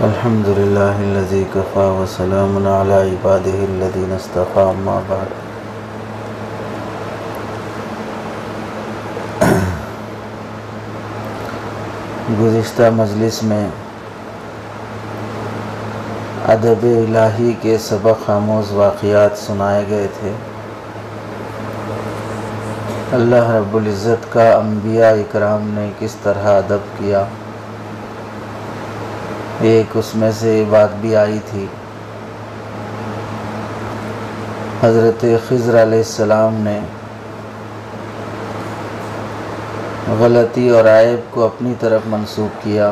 अल्हम्दुलिल्लाहिल्लज़ी Kaffa व सलामुन अला इबादिहिल्लज़ीना इस्तफ़ा अम्मा बाद। गुज़िश्ता मजलिस में अदब इलाही के सबक आमोज़ वाक़ियात सुनाए गए थे। अल्लाह रब्बुल इज़्ज़त का अंबिया इकराम ने किस तरह अदब किया, एक उसमें से बात भी आई थी। हज़रत ख़िज़्र अलैहिस्सलाम ने गलती और ऐब को अपनी तरफ मंसूब किया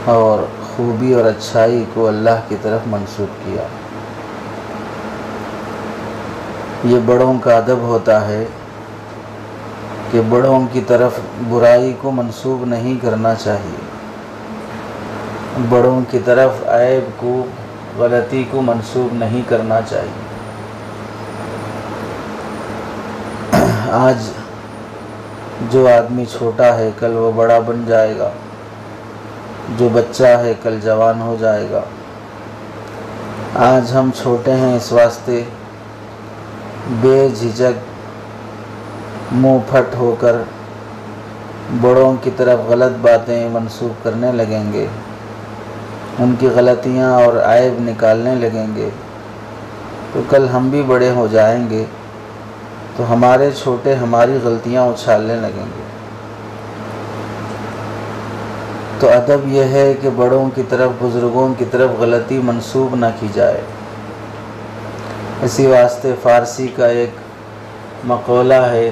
और खूबी और अच्छाई को अल्लाह की तरफ मंसूब किया। ये बड़ों का अदब होता है कि बड़ों की तरफ बुराई को मंसूब नहीं करना चाहिए, बड़ों की तरफ ऐब को, गलती को मंसूब नहीं करना चाहिए। आज जो आदमी छोटा है कल वो बड़ा बन जाएगा, जो बच्चा है कल जवान हो जाएगा। आज हम छोटे हैं, इस वास्ते बेझिझक मुँह फट होकर बड़ों की तरफ गलत बातें मंसूब करने लगेंगे, उनकी गलतियाँ और ऐब निकालने लगेंगे, तो कल हम भी बड़े हो जाएंगे तो हमारे छोटे हमारी गलतियाँ उछालने लगेंगे। तो अदब यह है कि बड़ों की तरफ, बुज़ुर्गों की तरफ गलती मंसूब ना की जाए। इसी वास्ते फ़ारसी का एक मक़ौला है,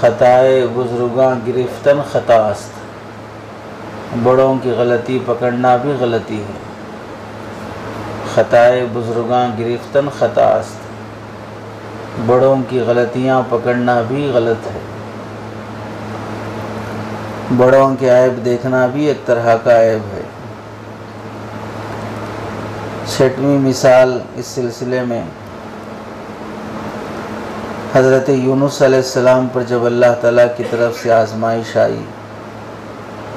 ख़ताए बुज़ुर्गां गिरफ्तन ख़ताअस्त, बड़ों की गलती पकड़ना भी गलती है। ख़ताए बुज़ुर्गां गिरफ्तन ख़ताअस्त, बड़ों की गलतियाँ पकड़ना भी गलत है। बड़ों के ऐब देखना भी एक तरह का ऐब है। छठवीं मिसाल इस सिलसिले में हज़रत यूनुस अलैहिस्सलाम पर जब अल्लाह ताला की तरफ से आज़माइश आई,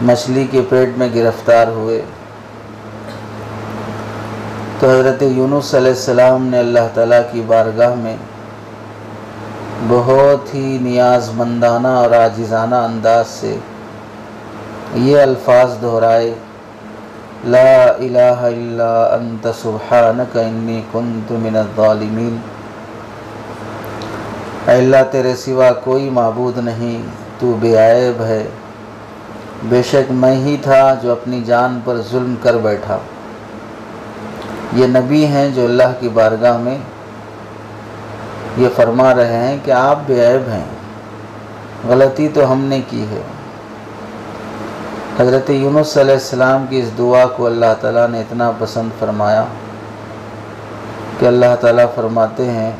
मछली के पेट में गिरफ़्तार हुए, तो हज़रत यूनुस अलैहिस्सलाम ने अल्लाह ताला की बारगाह में बहुत ही नियाज़मंदाना और आजिज़ाना अंदाज से ये अल्फाज दोहराए, ला इलाहा इल्ला अंत सुब्हानक इन्नी कुन्तु मिनज़्ज़ालिमीन। अल्लाह तेरे सिवा कोई माबूद नहीं, तू बेऐब है, बेशक मैं ही था जो अपनी जान पर जुल्म कर बैठा। ये नबी हैं जो अल्लाह की बारगाह में ये फरमा रहे हैं कि आप बेऐब हैं, गलती तो हमने की है। हज़रत यूनुस अलैहिस्सलाम की इस दुआ को अल्लाह ताला ने इतना पसंद फरमाया कि अल्लाह ताला फरमाते हैं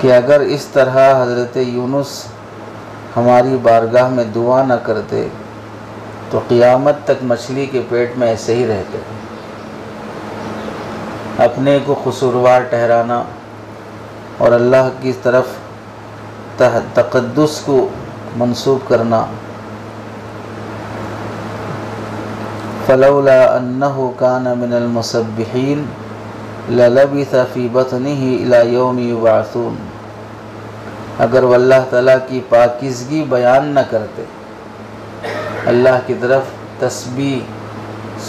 कि अगर इस तरह हज़रत यूनुस हमारी बारगाह में दुआ न करते तो क़ियामत तक मछली के पेट में ऐसे ही रहते। अपने को कसूरवार ठहराना और अल्लाह की तरफ तक़द्दुस को मंसूब करना, फ़लौला अन्नहु कान मिनल मुसब्बिहीन ललबिथ फ़ी बत्निही इला यौमि युबअसून। अगर वो अल्लाह ताला की पाकीज़गी बयान न करते, अल्लाह की तरफ तस्बीह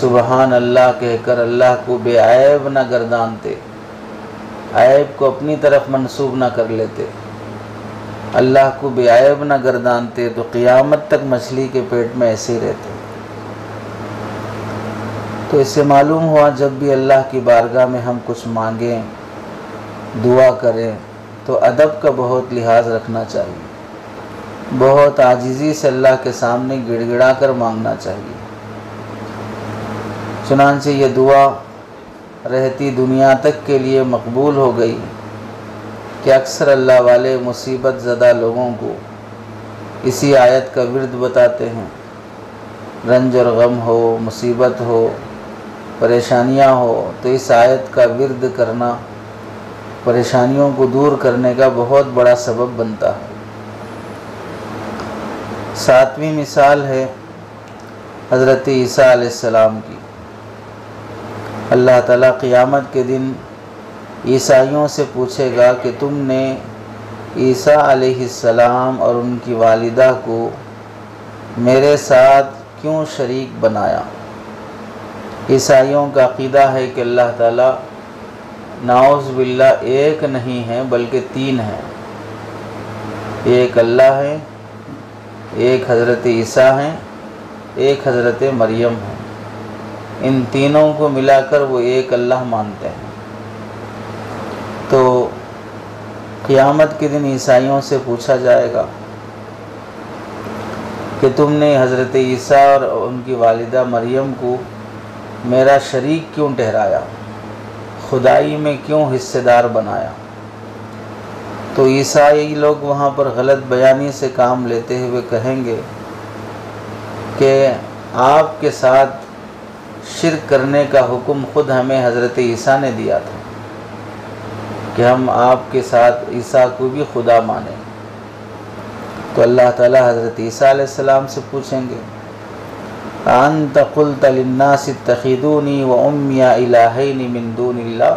सुबहान अल्लाह कहकर अल्लाह को बेऐब न गर्दानते, ऐब को अपनी तरफ मंसूब न कर लेते, अल्लाह को बेऐब न गर्दानते, तो क़ियामत तक मछली के पेट में ऐसे ही रहते। तो इससे मालूम हुआ जब भी अल्लाह की बारगाह में हम कुछ मांगें, दुआ करें, तो अदब का बहुत लिहाज रखना चाहिए, बहुत आजिज़ी से अल्लाह के सामने गिड़गिड़ा कर मांगना चाहिए। चुनांचे ये दुआ रहती दुनिया तक के लिए मकबूल हो गई कि अक्सर अल्लाह वाले मुसीबत ज़दा लोगों को इसी आयत का विर्द बताते हैं। रंज और गम हो, मुसीबत हो, परेशानियां हो, तो इस आयत का विर्द करना परेशानियों को दूर करने का बहुत बड़ा सबब बनता है। सातवीं मिसाल है हज़रत ईसा अलैहिस्सलाम की। अल्लाह ताला क़ियामत के दिन ईसाइयों से पूछेगा कि तुमने ईसा अलैहिस्सलाम और उनकी वालिदा को मेरे साथ क्यों शरीक बनाया। ईसाइयों का अक़ीदा है कि अल्लाह ताला नाउज़ बिल्लाह एक नहीं है बल्कि तीन हैं। एक अल्लाह है, एक हज़रत ईसा हैं, एक हज़रत मरियम है। इन तीनों को मिलाकर वो एक अल्लाह मानते हैं। तो क़ियामत के दिन ईसाइयों से पूछा जाएगा कि तुमने हज़रत ईसा और उनकी वालिदा मरियम को मेरा शरीक क्यों ठहराया, खुदाई में क्यों हिस्सेदार बनाया। तो ईसाई लोग वहाँ पर गलत बयानी से काम लेते हुए कहेंगे कि आपके साथ शिर्क करने का हुक्म ख़ुद हमें हज़रत ईसा ने दिया था कि हम आपके साथ ईसा को भी खुदा माने। तो अल्लाह ताला हज़रत ईसा अलैहिस्सलाम से पूछेंगे, अंत क़ुल्त लिन्नास इत्तख़िज़ूनी व उम्मिया इलाहैनि मिन दूनिल्लाह,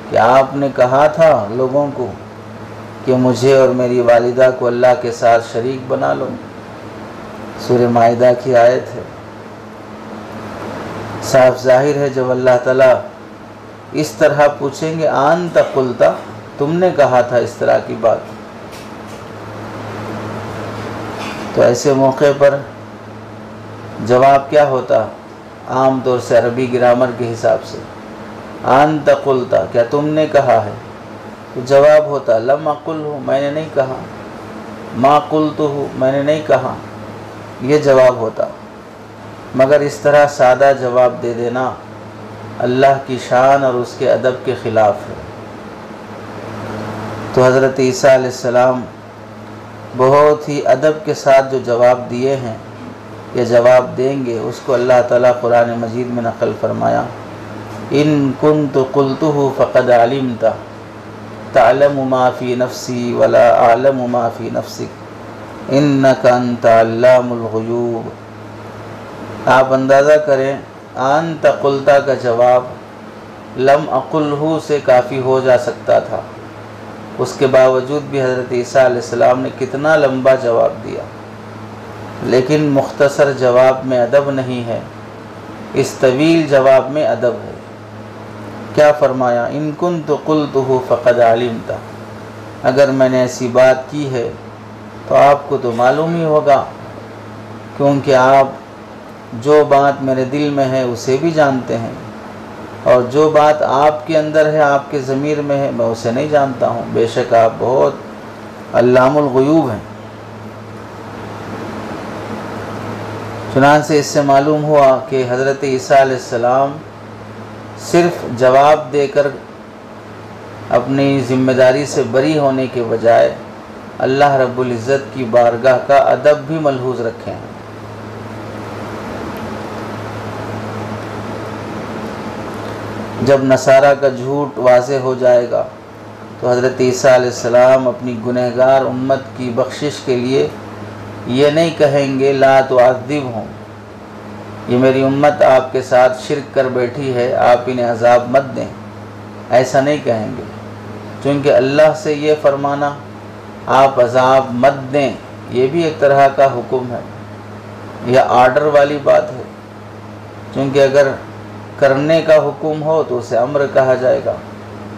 कि आपने कहा था लोगों को कि मुझे और मेरी वालिदा को अल्लाह के साथ शरीक बना लो। सूरह माइदा की आयत है। साफ जाहिर है जब अल्लाह ताला इस तरह पूछेंगे, अंत क़ुल्ता, तुमने कहा था इस तरह की बात, तो ऐसे मौके पर जवाब क्या होता। आम तौर से अरबी ग्रामर के हिसाब से अंत क़ुल्ता, क्या तुमने कहा है, तो जवाब होता लम अक़ुलहु, मैंने नहीं कहा, मा क़ुल्तुहु, मैंने नहीं कहा, ये जवाब होता। मगर इस तरह सादा जवाब दे देना अल्लाह की शान और उसके अदब के ख़िलाफ़ है। तो हज़रत ईसा अलैहिस्सलाम बहुत ही अदब के साथ जो जवाब दिए हैं या जवाब देंगे, उसको अल्लाह ताला कुरान मजीद में नक़ल फरमाया, इन कुन्तु क़ुल्तुहु फ़क़द अलिमता तअलमु मा फ़ी नफ़्सी वला अअलमु मा फ़ी नफ़्सिक इन्नका अंता अल्लामुल ग़ुयूब। आप अंदाज़ा करें, अंत क़ुल्ता का जवाब लम अक़ुलहु से काफ़ी हो जा सकता था। उसके बावजूद भी हज़रत ईसा अलैहिस्सलाम ने कितना लंबा जवाब दिया, लेकिन मुख्तसर जवाब में अदब नहीं है, इस तवील जवाब में अदब है। क्या फरमाया, इन कुन्तु क़ुल्तुहु फ़क़द अलिमता, अगर मैंने ऐसी बात की है तो आपको तो मालूम ही होगा, क्योंकि आप जो बात मेरे दिल में है उसे भी जानते हैं, और जो बात आपके अंदर है, आपके ज़मीर में है, मैं उसे नहीं जानता हूँ। बेशक आप बहुत अल्लामुल ग़ुयूब हैं। चुनांचे इससे मालूम हुआ कि हज़रत ईसा अलैहिस्सलाम सिर्फ़ जवाब देकर अपनी ज़िम्मेदारी से बरी होने के बजाय अल्लाह रब्बुल इज़्ज़त की बारगाह का अदब भी मलहूज़ रखे हैं। जब नसारा का झूठ वाज़े हो जाएगा तो हज़रत ईसा अलैहिस्सलाम अपनी गुनहगार उम्मत की बख्शिश के लिए ये नहीं कहेंगे ला तुअज़्ज़िबहुम, ये मेरी उम्मत आपके साथ शिर्क कर बैठी है, आप इन्हें अज़ाब मत दें, ऐसा नहीं कहेंगे। क्योंकि अल्लाह से ये फरमाना आप अज़ाब मत दें, ये भी एक तरह का हुक्म है, यह आर्डर वाली बात है। क्योंकि अगर करने का हुक्म हो तो उसे अम्र कहा जाएगा,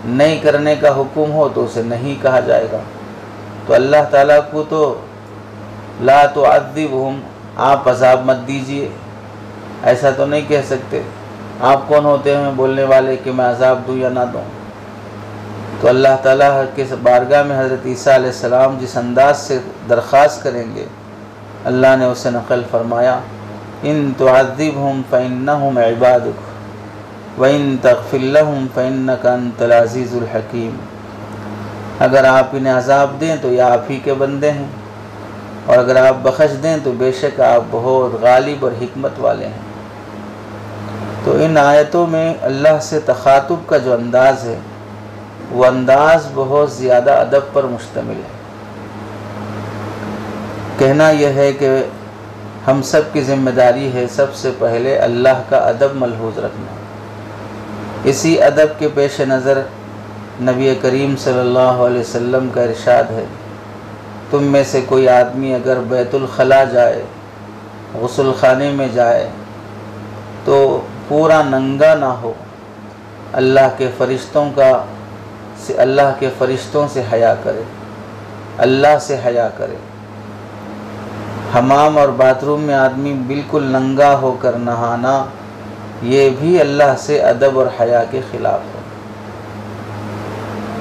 नहीं करने का हुक्म हो तो उसे नहीं कहा जाएगा। तो अल्लाह ताला को तो ला तुअज़्ज़िबहुम, आप अज़ाब मत दीजिए, ऐसा तो नहीं कह सकते। आप कौन होते हैं बोलने वाले कि मैं अज़ाब दूँ या ना दूँ। तो अल्लाह ताला के बारगाह में हज़रत ईसा अलैहिस्सलाम जिस अंदाज से दरख्वास्त करेंगे, अल्लाह ने उसे नक़ल फरमाया, इन तुअज़्ज़िबहुम फ़इन्नहुम इबादुक व इन तग़फ़िर लहुम फ़इन्नका अंतल अज़ीज़ुल हकीम। अगर आप इन्हें अज़ाब दें तो ये आप ही के बंदे हैं, और अगर आप बख्श दें तो बेशक आप बहुत गालिब और हिकमत वाले हैं। तो इन आयतों में अल्लाह से तख़ातुब का जो अंदाज़ है, वो अंदाज़ बहुत ज़्यादा अदब पर मुश्तमिल है। कहना यह है कि हम सब की ज़िम्मेदारी है सबसे पहले अल्लाह का अदब मलहूज़ रखना। इसी अदब के पेश नज़र नबी करीम सल्लल्लाहु अलैहि वसल्लम का इरशाद है, तुम में से कोई आदमी अगर बैतुल खला जाए, गुस्ल खाने में जाए, तो पूरा नंगा ना हो, अल्लाह के फ़रिश्तों से हया करे, अल्लाह से हया करे। हमाम और बाथरूम में आदमी बिल्कुल नंगा होकर नहाना, ये भी अल्लाह से अदब और हया के ख़िलाफ़ है।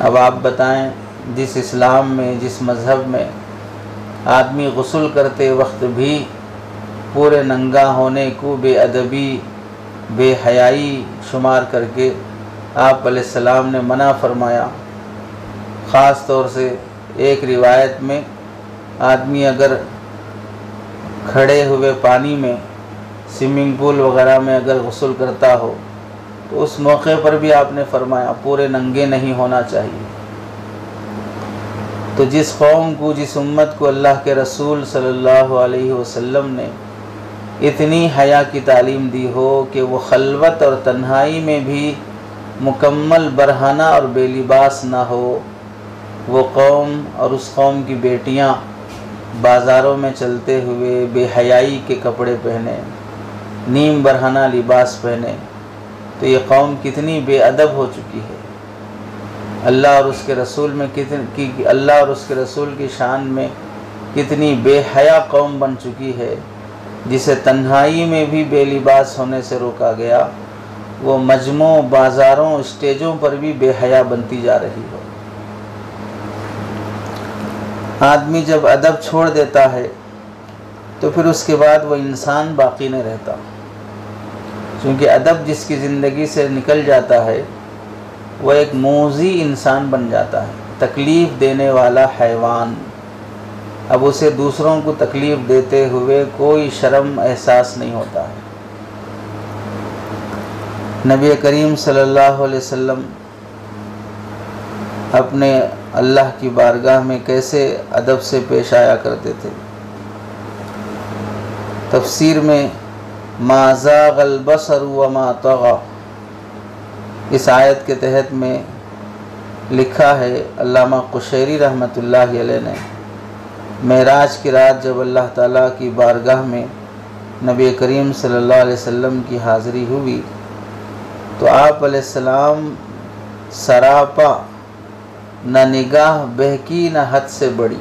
अब आप बताएं, जिस इस्लाम में, जिस मज़हब में आदमी गुस्ल करते वक्त भी पूरे नंगा होने को बेअदबी, बेहयाई शुमार करके आप अलैहिस्सलाम ने मना फरमाया। ख़ास तौर से एक रिवायत में आदमी अगर खड़े हुए पानी में, स्विमिंग पूल वगैरह में अगर गुस्ल करता हो तो उस मौके पर भी आपने फरमाया पूरे नंगे नहीं होना चाहिए। तो जिस कौम को, जिस उम्मत को अल्लाह के रसूल सल्लल्लाहु अलैहि वसल्लम ने इतनी हया की तालीम दी हो कि वो खलवत और तन्हाई में भी मुकम्मल बरहाना और बेलिबास ना हो, वो कौम और उस कौम की बेटियां बाज़ारों में चलते हुए बेहयाई के कपड़े पहने, नीम बरहाना लिबास पहने, तो ये कौम कितनी बेअदब हो चुकी है। अल्लाह और उसके रसूल की शान में कितनी बेहया कौम बन चुकी है, जिसे तन्हाई में भी बेलिबास होने से रोका गया, वो मजमों, बाज़ारों, स्टेजों पर भी बेहया बनती जा रही हो। आदमी जब अदब छोड़ देता है तो फिर उसके बाद वो इंसान बाकी नहीं रहता, क्योंकि अदब जिसकी ज़िंदगी से निकल जाता है वह एक मूज़ी इंसान बन जाता है, तकलीफ़ देने वाला हैवान। अब उसे दूसरों को तकलीफ़ देते हुए कोई शर्म एहसास नहीं होता है। नबी करीम सल्लल्लाहु अलैहि वसल्लम अपने अल्लाह की बारगाह में कैसे अदब से पेश आया करते थे। तफसीर में मा ज़ाग़ल बसर व मा तग़ा, इस आयत के तहत में लिखा है, अल्लामा कुशैरी रहमतुल्लाहि अलैह ने, मेराज की रात जब अल्लाह ताला की बारगाह में नबी करीम सल्लल्लाहु अलैहि वसल्लम की हाज़िरी हुई तो आप अलैहिस्सलाम सरापा, न निगाह बहकी न हद से बड़ी,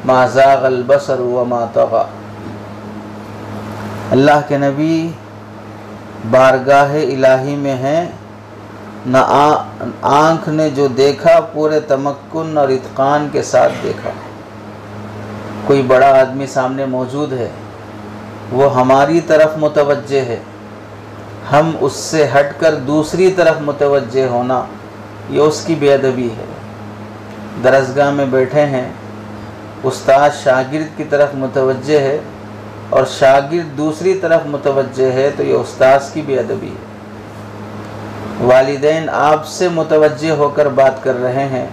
मा ज़ाग़ल बसर व मा तग़ा। अल्लाह के नबी बारगाह इलाही में हैं, न आँख ने जो देखा पूरे तमक्कुन और इत्क़ान के साथ देखा। कोई बड़ा आदमी सामने मौजूद है, वो हमारी तरफ मुतवज्जे है, हम उससे हटकर दूसरी तरफ मुतवज्जे होना, ये उसकी बेअदबी है। दरसगाह में बैठे हैं, उस्ताद शागिर्द की तरफ मुतवज्जे है और शागिर्द दूसरी तरफ मुतवज्जे है, तो ये उस्ताद की बेअदबी है। वालिदैन आपसे मुतवज्जे होकर बात कर रहे हैं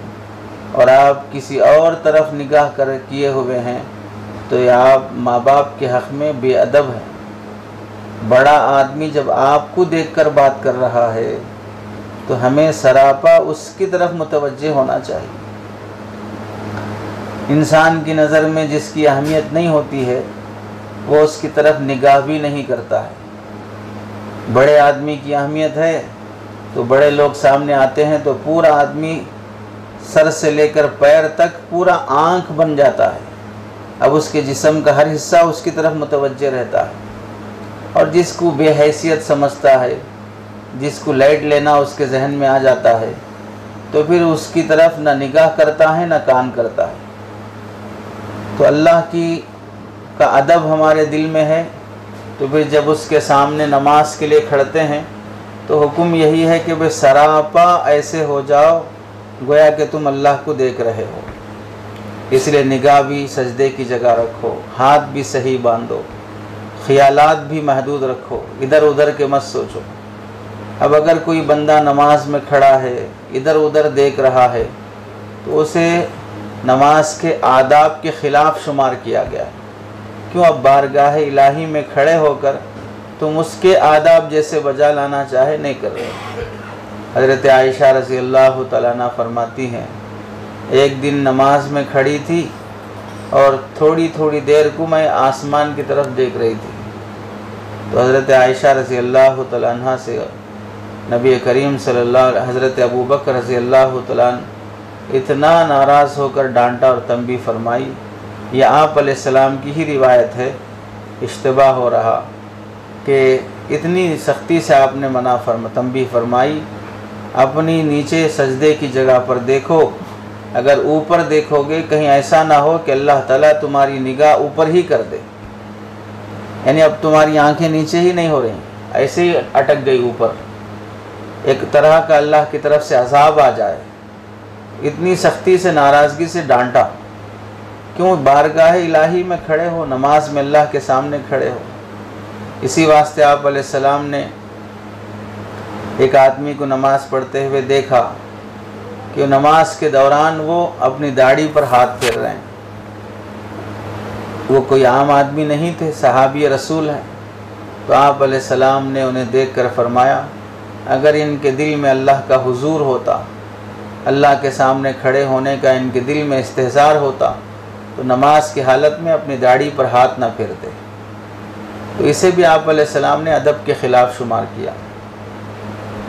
और आप किसी और तरफ निगाह कर किए हुए हैं, तो ये आप माँ बाप के हक़ में बेअदब हैं। बड़ा आदमी जब आपको देखकर बात कर रहा है तो हमें सरापा उसकी तरफ मुतवज्जे होना चाहिए। इंसान की नज़र में जिसकी अहमियत नहीं होती है वो उसकी तरफ निगाह भी नहीं करता है। बड़े आदमी की अहमियत है तो बड़े लोग सामने आते हैं तो पूरा आदमी सर से लेकर पैर तक पूरा आँख बन जाता है। अब उसके जिस्म का हर हिस्सा उसकी तरफ मुतवज्जे रहता है। और जिसको बेहैसियत समझता है, जिसको लाइट लेना उसके जहन में आ जाता है, तो फिर उसकी तरफ ना निगाह करता है ना कान करता है। तो अल्लाह का अदब हमारे दिल में है, तो फिर जब उसके सामने नमाज के लिए खड़ते हैं तो हुक्म यही है कि वे सरापा ऐसे हो जाओ गोया कि तुम अल्लाह को देख रहे हो। इसलिए निगाह भी सजदे की जगह रखो, हाथ भी सही बांधो, ख़यालात भी महदूद रखो, इधर उधर के मत सोचो। अब अगर कोई बंदा नमाज में खड़ा है, इधर उधर देख रहा है, तो उसे नमाज के आदाब के ख़िलाफ़ शुमार किया गया है। क्यों अब बारगाह इलाही में खड़े होकर तुम उसके आदाब जैसे बजा लाना चाहे नहीं कर रहे। हज़रत आयशा रज़ी अल्लाह तआला अन्हा फरमाती हैं, एक दिन नमाज में खड़ी थी और थोड़ी थोड़ी देर को मैं आसमान की तरफ देख रही थी। तो हज़रत आयशा रज़ी अल्लाह तआला अन्हा से नबी करीम सल्लल्लाहु हज़रत अबू बकर रज़ी अल्लाह तआला इतना नाराज़ होकर डांटा और तंबी फरमाई। ये आप अलैहिस्सलाम की ही रिवायत है, इश्तिबाह हो रहा कि इतनी सख्ती से आपने तंबी फरमाई, अपनी नीचे सजदे की जगह पर देखो, अगर ऊपर देखोगे कहीं ऐसा ना हो कि अल्लाह ताला तुम्हारी निगाह ऊपर ही कर दे, यानी अब तुम्हारी आंखें नीचे ही नहीं हो रही, ऐसे ही अटक गई ऊपर, एक तरह का अल्लाह की तरफ से अज़ाब आ जाए। इतनी सख्ती से नाराज़गी से डांटा, क्यों बारगाह इलाही में खड़े हो, नमाज में अल्लाह के सामने खड़े हो। इसी वास्ते आप अलैहिस्सलाम ने एक आदमी को नमाज पढ़ते हुए देखा कि नमाज के दौरान वो अपनी दाढ़ी पर हाथ फेर रहे हैं। वो कोई आम आदमी नहीं थे, सहाबी रसूल हैं। तो आप अलैहिस्सलाम ने उन्हें देखकर फरमाया, अगर इनके दिल में अल्लाह का हुजूर होता, अल्लाह के सामने खड़े होने का इनके दिल में इस्तेज़ार होता, तो नमाज की हालत में अपनी दाढ़ी पर हाथ ना फेरते। तो इसे भी आप अलैहिस्सलाम ने अदब के ख़िलाफ़ शुमार किया।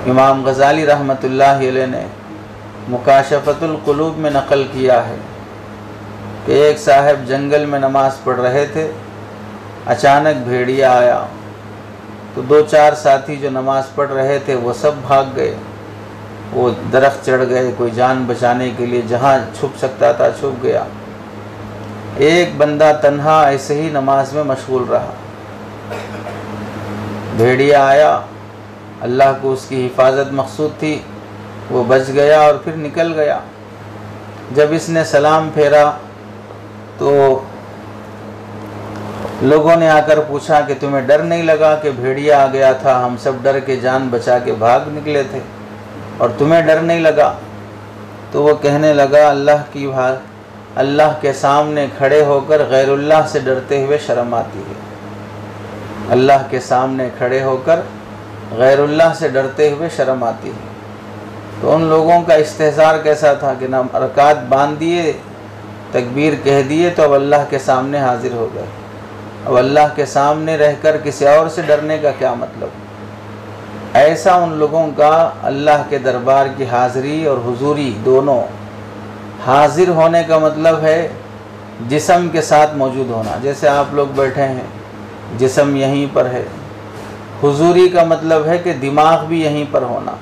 इमाम गज़ाली रहमतुल्लाह अलैह ने मुकाशफ़तुल क़ुलूब में नक़ल किया है कि एक साहब जंगल में नमाज़ पढ़ रहे थे, अचानक भेड़िया आया तो दो चार साथी जो नमाज़ पढ़ रहे थे वो सब भाग गए, वो दरख्त चढ़ गए, कोई जान बचाने के लिए जहाँ छुप सकता था छुप गया। एक बंदा तन्हा ऐसे ही नमाज में मशगूल रहा। भेड़िया आया, अल्लाह को उसकी हिफाजत मकसूद थी, वो बच गया और फिर निकल गया। जब इसने सलाम फेरा तो लोगों ने आकर पूछा कि तुम्हें डर नहीं लगा कि भेड़िया आ गया था, हम सब डर के जान बचा के भाग निकले थे और तुम्हें डर नहीं लगा? तो वो कहने लगा, अल्लाह के सामने खड़े होकर गैरुल्लाह से डरते हुए शर्म आती है। अल्लाह के सामने खड़े होकर गैरुल्लाह से डरते हुए शर्म आती है। तो उन लोगों का इस्तेज़ार कैसा था कि ना रकात बांध दिए, तकबीर कह दिए तो अब अल्लाह के सामने हाजिर हो गए। अब अल्लाह के सामने रहकर किसी और से डरने का क्या मतलब? ऐसा उन लोगों का अल्लाह के दरबार की हाज़िरी और हुजूरी दोनों। हाजिर होने का मतलब है जिस्म के साथ मौजूद होना, जैसे आप लोग बैठे हैं, जिस्म यहीं पर है। हुजूरी का मतलब है कि दिमाग भी यहीं पर होना,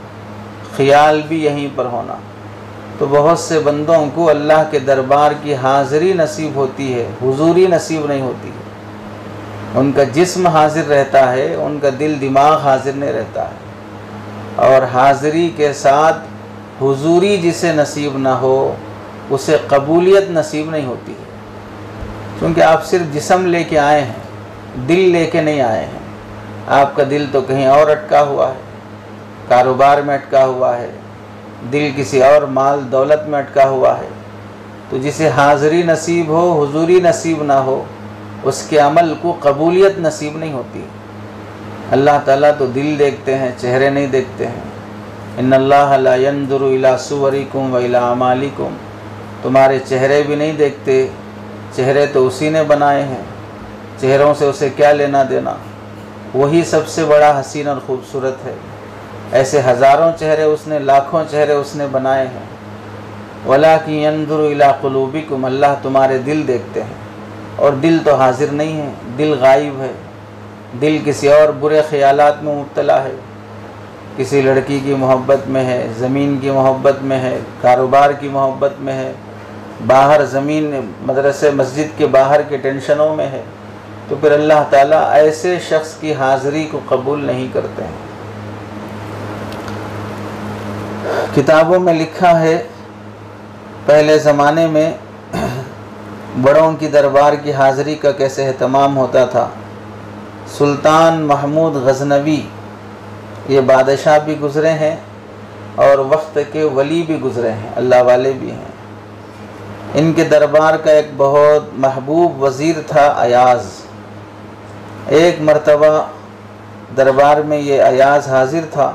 ख़याल भी यहीं पर होना। तो बहुत से बंदों को अल्लाह के दरबार की हाज़िरी नसीब होती है, हुजूरी नसीब नहीं होती है। उनका जिस्म हाजिर रहता है, उनका दिल दिमाग हाजिर नहीं रहता है। और हाज़िरी के साथ हुजूरी जिसे नसीब ना हो उसे कबूलियत नसीब नहीं होती है, क्योंकि आप सिर्फ जिस्म लेके आए हैं, दिल लेके नहीं आए हैं। आपका दिल तो कहीं और अटका हुआ है, कारोबार में अटका हुआ है, दिल किसी और माल दौलत में अटका हुआ है। तो जिसे हाज़िरी नसीब हो, हुजूरी नसीब ना हो, उसके अमल को कबूलियत नसीब नहीं होती। अल्लाह ताला तो दिल देखते हैं, चेहरे नहीं देखते हैं। इन्नल्लाह ला यंजुरु इला सुवरिकुम व इला अमालिकुम, तुम्हारे चेहरे भी नहीं देखते, चेहरे तो उसी ने बनाए हैं, चेहरों से उसे क्या लेना देना, वही सबसे बड़ा हसीन और ख़ूबसूरत है। ऐसे हज़ारों चेहरे उसने, लाखों चेहरे उसने बनाए हैं। वलाकिन यंजुरु इला क़ुलूबिकुम, अल्लाह तुम्हारे दिल देखते हैं, और दिल तो हाजिर नहीं है, दिल गायब है। दिल किसी और बुरे ख़यालात में मुब्तला है, किसी लड़की की मोहब्बत में है, ज़मीन की मोहब्बत में है, कारोबार की मोहब्बत में है, बाहर ज़मीन मदरसे मस्जिद के बाहर के टेंशनों में है। तो फिर अल्लाह ताला ऐसे शख्स की हाज़िरी को कबूल नहीं करते हैं। किताबों में लिखा है पहले ज़माने में बड़ों की दरबार की हाज़िरी का कैसे एहतमाम होता था। सुल्तान महमूद गज़नवी, ये बादशाह भी गुज़रे हैं और वक्त के वली भी गुज़रे हैं, अल्लाह वाले भी हैं। इनके दरबार का एक बहुत महबूब वज़ीर था अयाज़। एक मर्तबा दरबार में ये अयाज हाजिर था।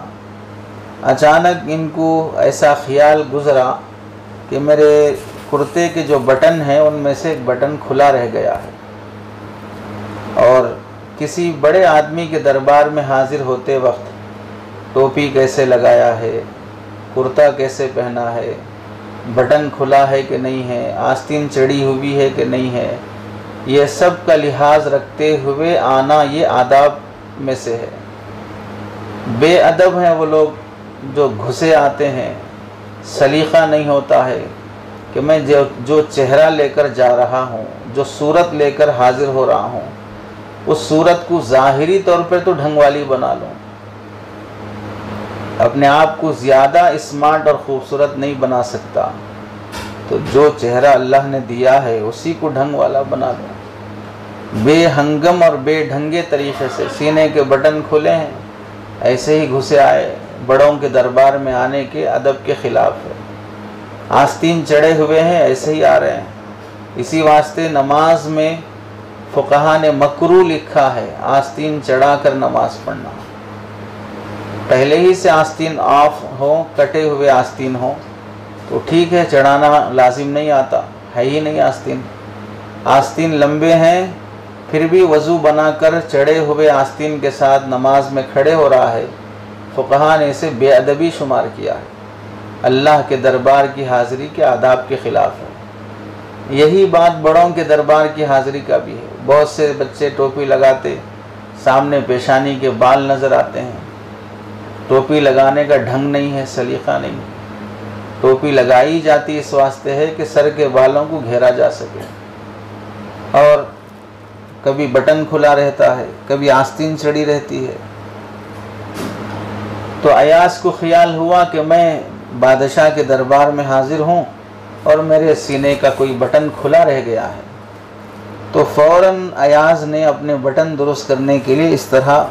अचानक इनको ऐसा ख्याल गुज़रा कि मेरे कुर्ते के जो बटन हैं उनमें से एक बटन खुला रह गया है, और किसी बड़े आदमी के दरबार में हाजिर होते वक्त टोपी कैसे लगाया है, कुर्ता कैसे पहना है, बटन खुला है कि नहीं है, आस्तीन चढ़ी हुई है कि नहीं है, ये सब का लिहाज रखते हुए आना ये आदाब में से है। बेअदब हैं वो लोग जो घुसे आते हैं, सलीक़ा नहीं होता है कि मैं जो चेहरा लेकर जा रहा हूँ, जो सूरत लेकर हाजिर हो रहा हूँ, उस सूरत को ज़ाहिरी तौर पर तो ढंग वाली बना लूँ, अपने आप को ज़्यादा स्मार्ट और ख़ूबसूरत नहीं बना सकता, तो जो चेहरा अल्लाह ने दिया है उसी को ढंग वाला बना लूँ। बेहंगम और बेढंगे तरीक़े से सीने के बटन खुले हैं, ऐसे ही घुसे आए, बड़ों के दरबार में आने के अदब के ख़िलाफ़ है। आस्तीन चढ़े हुए हैं, ऐसे ही आ रहे हैं। इसी वास्ते नमाज में फ़ुक़हा ने मकरूह लिखा है आस्तीन चढ़ा कर नमाज पढ़ना। पहले ही से आस्तीन ऑफ हो, कटे हुए आस्तीन हो तो ठीक है, चढ़ाना लाजिम नहीं आता, है ही नहीं आस्तीन। आस्तीन लंबे हैं फिर भी वज़ू बनाकर चढ़े हुए आस्तीन के साथ नमाज में खड़े हो रहा है, फ़ुक़हा ने इसे बेअदबी शुमार किया है, अल्लाह के दरबार की हाज़िरी के आदाब के ख़िलाफ़ है। यही बात बड़ों के दरबार की हाज़िरी का भी है। बहुत से बच्चे टोपी लगाते, सामने पेशानी के बाल नज़र आते हैं, टोपी लगाने का ढंग नहीं है, सलीक़ा नहीं। टोपी लगाई जाती इस वास्ते है कि सर के बालों को घेरा जा सके, और कभी बटन खुला रहता है, कभी आस्तीन चढ़ी रहती है। तो अयास को ख्याल हुआ कि मैं बादशाह के दरबार में हाजिर हूँ और मेरे सीने का कोई बटन खुला रह गया है। तो फ़ौरन अयाज ने अपने बटन दुरुस्त करने के लिए इस तरह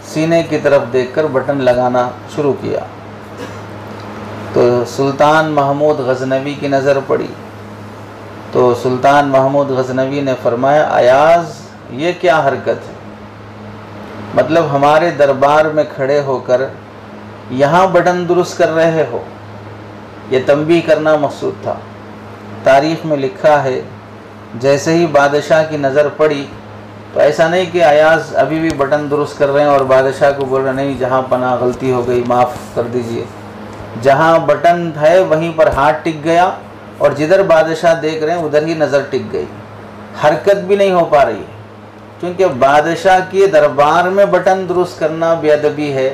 सीने की तरफ देखकर बटन लगाना शुरू किया। तो सुल्तान महमूद गज़नवी की नज़र पड़ी, तो सुल्तान महमूद गज़नवी ने फरमाया, अयाज ये क्या हरकत है, मतलब हमारे दरबार में खड़े होकर यहाँ बटन दुरुस्त कर रहे हो। ये तंबीह करना मकसूद था। तारीख़ में लिखा है जैसे ही बादशाह की नज़र पड़ी तो ऐसा नहीं कि अयाज अभी भी बटन दुरुस्त कर रहे हैं और बादशाह को बोल रहे नहीं जहाँ पना गलती हो गई माफ़ कर दीजिए। जहाँ बटन है वहीं पर हाथ टिक गया और जिधर बादशाह देख रहे हैं उधर ही नज़र टिक गई, हरकत भी नहीं हो पा रही है। क्योंकि बादशाह के दरबार में बटन दुरुस्त करना बेअदबी है,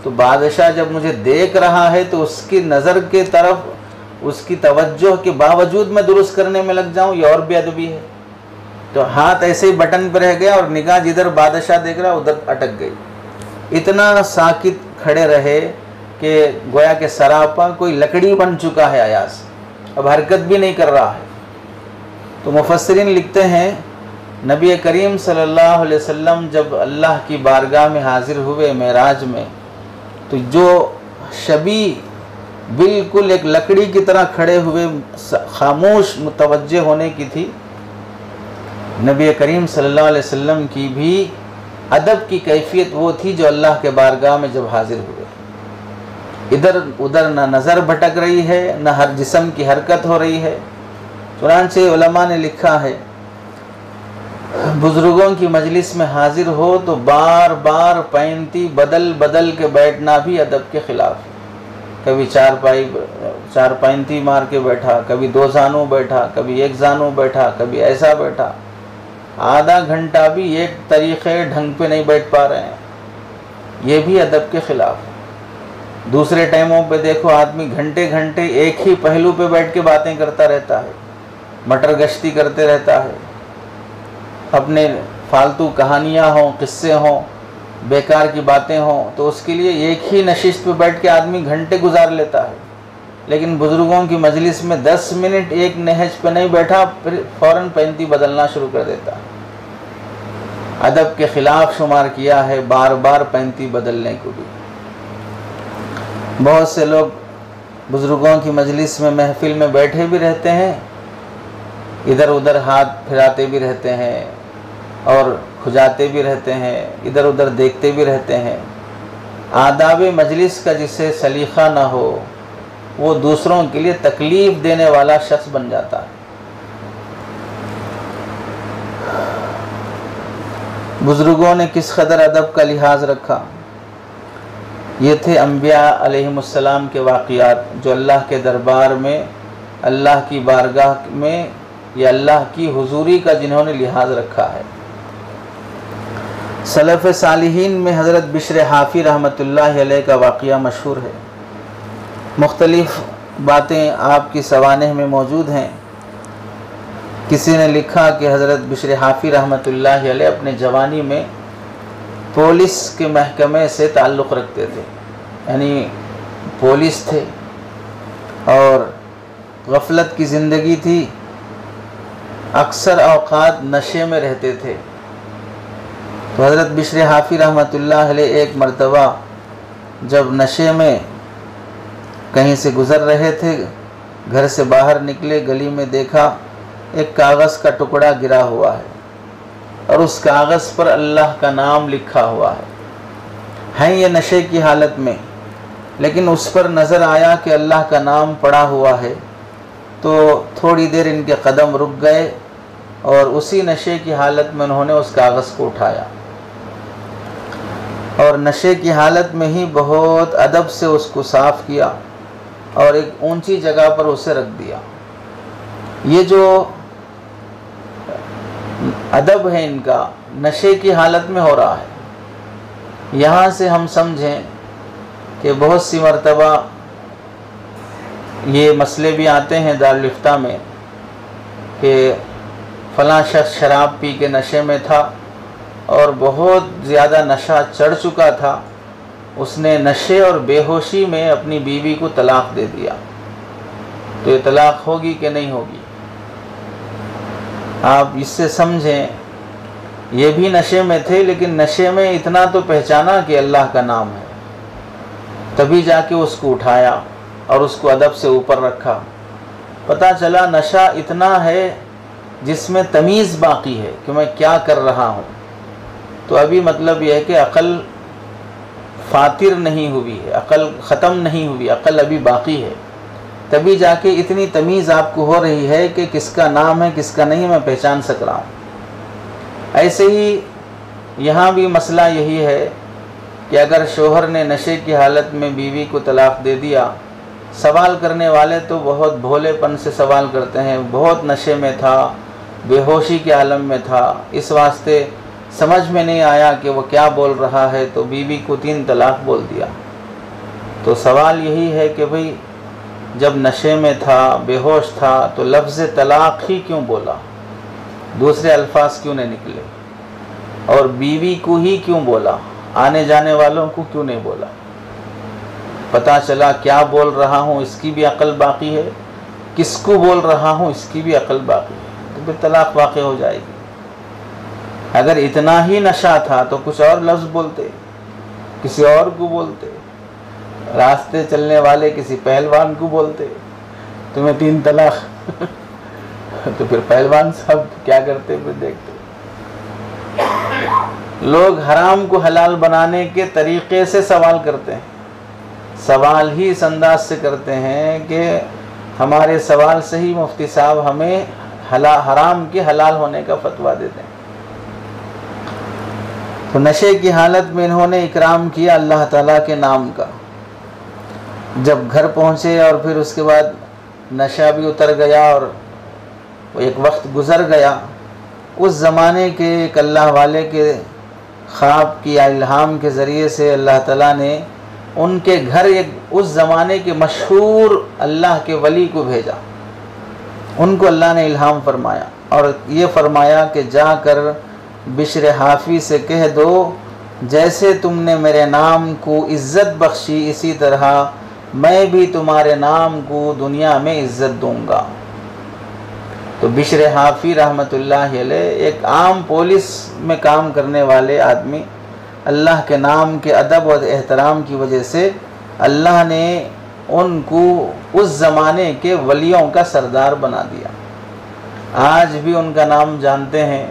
तो बादशाह जब मुझे देख रहा है तो उसकी नज़र के तरफ उसकी तवज्जो के बावजूद मैं दुरुस्त करने में लग जाऊं, ये और बेअदबी है। तो हाथ ऐसे ही बटन पर रह गया और निगाह जिधर बादशाह देख रहा उधर अटक गई। इतना साकित खड़े रहे कि गोया के सरापा कोई लकड़ी बन चुका है अयास, अब हरकत भी नहीं कर रहा है। तो मुफस्सिरीन लिखते हैं नबी करीम सल्लल्लाहु अलैहि वसल्लम जब अल्लाह की बारगाह में हाजिर हुए मेराज में, तो जो शबी बिल्कुल एक लकड़ी की तरह खड़े हुए खामोश मुतवज्जे होने की थी, नबी करीम सल्लल्लाहु अलैहि वसल्लम की भी अदब की कैफियत वो थी जो अल्लाह के बारगाह में जब हाजिर हुए। इधर उधर ना नज़र भटक रही है, ना हर जिस्म की हरकत हो रही है। चुनांचे उलमा ने लिखा है बुज़ुर्गों की मजलिस में हाजिर हो तो बार बार पैंती बदल बदल के बैठना भी अदब के ख़िलाफ़ है। कभी चार पैंती मार के बैठा, कभी दो जानू बैठा, कभी एक जानू बैठा, कभी ऐसा बैठा। आधा घंटा भी एक तरीक़े ढंग पे नहीं बैठ पा रहे हैं, ये भी अदब के ख़िलाफ़ है। दूसरे टाइमों पे देखो आदमी घंटे घंटे एक ही पहलू पे बैठ के बातें करता रहता है, मटर गश्ती करते रहता है, अपने फालतू कहानियाँ हों, किस्से हों, बेकार की बातें हों, तो उसके लिए एक ही नशिस्त पे बैठ के आदमी घंटे गुजार लेता है। लेकिन बुज़ुर्गों की मजलिस में 10 मिनट एक नहज पे नहीं बैठा, फिर फ़ौरन पैंती बदलना शुरू कर देता है। अदब के ख़िलाफ़ शुमार किया है बार बार पैंती बदलने को भी। बहुत से लोग बुज़ुर्गों की मजलिस में महफिल में बैठे भी रहते हैं, इधर उधर हाथ फिराते भी रहते हैं और खुजाते भी रहते हैं, इधर उधर देखते भी रहते हैं। आदाब मजलिस का जिससे सलीक़ा ना हो वो दूसरों के लिए तकलीफ़ देने वाला शख्स बन जाता है। बुज़ुर्गों ने किस कदर अदब का लिहाज रखा। ये थे अम्बिया अलैहिमुस्सलाम के वाक़ियात जो अल्लाह के दरबार में, अल्लाह की बारगाह में या अल्लाह की हुजूरी का जिन्होंने लिहाज रखा है। सलफ़ सालिहीन में हज़रत बिश्र हाफ़ी रहमतुल्लाह अलैह का वाक़या मशहूर है। मुख्तलिफ़ बातें आपकी सवानेह में मौजूद हैं। किसी ने लिखा कि हज़रत बिश्र हाफ़ी रहमतुल्लाह अलैह अपने जवानी में पुलिस के महकमे से ताल्लुक़ रखते थे, यानी पुलिस थे और गफलत की ज़िंदगी थी, अक्सर औक़ात नशे में रहते थे। तो हज़रत बिश्र हाफ़ी रहमतुल्लाह अलैह एक मरतबा जब नशे में कहीं से गुज़र रहे थे, घर से बाहर निकले, गली में देखा एक कागज़ का टुकड़ा गिरा हुआ है और उस कागज़ पर अल्लाह का नाम लिखा हुआ है ये नशे की हालत में, लेकिन उस पर नज़र आया कि अल्लाह का नाम पड़ा हुआ है तो थोड़ी देर इनके कदम रुक गए और उसी नशे की हालत में उन्होंने उस कागज़ को उठाया और नशे की हालत में ही बहुत अदब से उसको साफ़ किया और एक ऊंची जगह पर उसे रख दिया। ये जो अदब है इनका नशे की हालत में हो रहा है। यहाँ से हम समझें कि बहुत सी मरतबा ये मसले भी आते हैं दारुल इफ्ता में कि फ़लाँ शख्स शराब पी के नशे में था और बहुत ज़्यादा नशा चढ़ चुका था, उसने नशे और बेहोशी में अपनी बीवी को तलाक़ दे दिया। तो ये तलाक़ होगी कि नहीं होगी? आप इससे समझें ये भी नशे में थे, लेकिन नशे में इतना तो पहचाना कि अल्लाह का नाम है, तभी जाके उसको उठाया और उसको अदब से ऊपर रखा। पता चला नशा इतना है जिसमें तमीज़ बाकी है कि मैं क्या कर रहा हूँ। तो अभी मतलब यह है कि अक़ल फातिर नहीं हुई है, अक़ल ख़त्म नहीं हुई, अक़ल अभी बाकी है, तभी जाके इतनी तमीज़ आपको हो रही है कि किसका नाम है किसका नहीं मैं पहचान सक रहा हूँ। ऐसे ही यहाँ भी मसला यही है कि अगर शोहर ने नशे की हालत में बीवी को तलाक़ दे दिया, सवाल करने वाले तो बहुत भोलेपन से सवाल करते हैं, बहुत नशे में था, बेहोशी के आलम में था, इस वास्ते समझ में नहीं आया कि वो क्या बोल रहा है तो बीवी को 3 तलाक़ बोल दिया। तो सवाल यही है कि भाई जब नशे में था, बेहोश था, तो लफ्ज़ तलाक़ ही क्यों बोला, दूसरे अल्फाज क्यों नहीं निकले, और बीवी को ही क्यों बोला, आने जाने वालों को क्यों नहीं बोला? पता चला क्या बोल रहा हूँ इसकी भी अक़ल बाकी है, किसको बोल रहा हूँ इसकी भी अक़ल बाकी है, तो फिर तलाक़ वाक़ई हो जाएगी। अगर इतना ही नशा था तो कुछ और लफ्ज़ बोलते, किसी और को बोलते, रास्ते चलने वाले किसी पहलवान को बोलते तुम्हें 3 तलाक़ तो फिर पहलवान साहब क्या करते फिर देखते। लोग हराम को हलाल बनाने के तरीक़े से सवाल करते हैं, सवाल ही इस अंदाज से करते हैं कि हमारे सवाल से ही मुफ्ती साहब हमें हराम के हलाल होने का फतवा देते हैं। तो नशे की हालत में इन्होंने इकराम किया अल्लाह ताला के नाम का। जब घर पहुँचे और फिर उसके बाद नशा भी उतर गया और एक वक्त गुज़र गया, उस ज़माने के एक अल्लाह वाले के ख्वाब की इल्हाम के ज़रिए से अल्लाह ताला ने उनके घर एक उस ज़माने के मशहूर अल्लाह के वली को भेजा। उनको अल्लाह ने इल्हाम फरमाया और ये फरमाया कि जाकर बिश्र हाफ़ी से कह दो जैसे तुमने मेरे नाम को इज़्ज़त बख्शी इसी तरह मैं भी तुम्हारे नाम को दुनिया में इज़्ज़त दूंगा। तो बिश्र हाफ़ी रहमतुल्लाह अलैह एक आम पुलिस में काम करने वाले आदमी, अल्लाह के नाम के अदब और एहतराम की वजह से अल्लाह ने उनको उस ज़माने के वलियों का सरदार बना दिया। आज भी उनका नाम जानते हैं,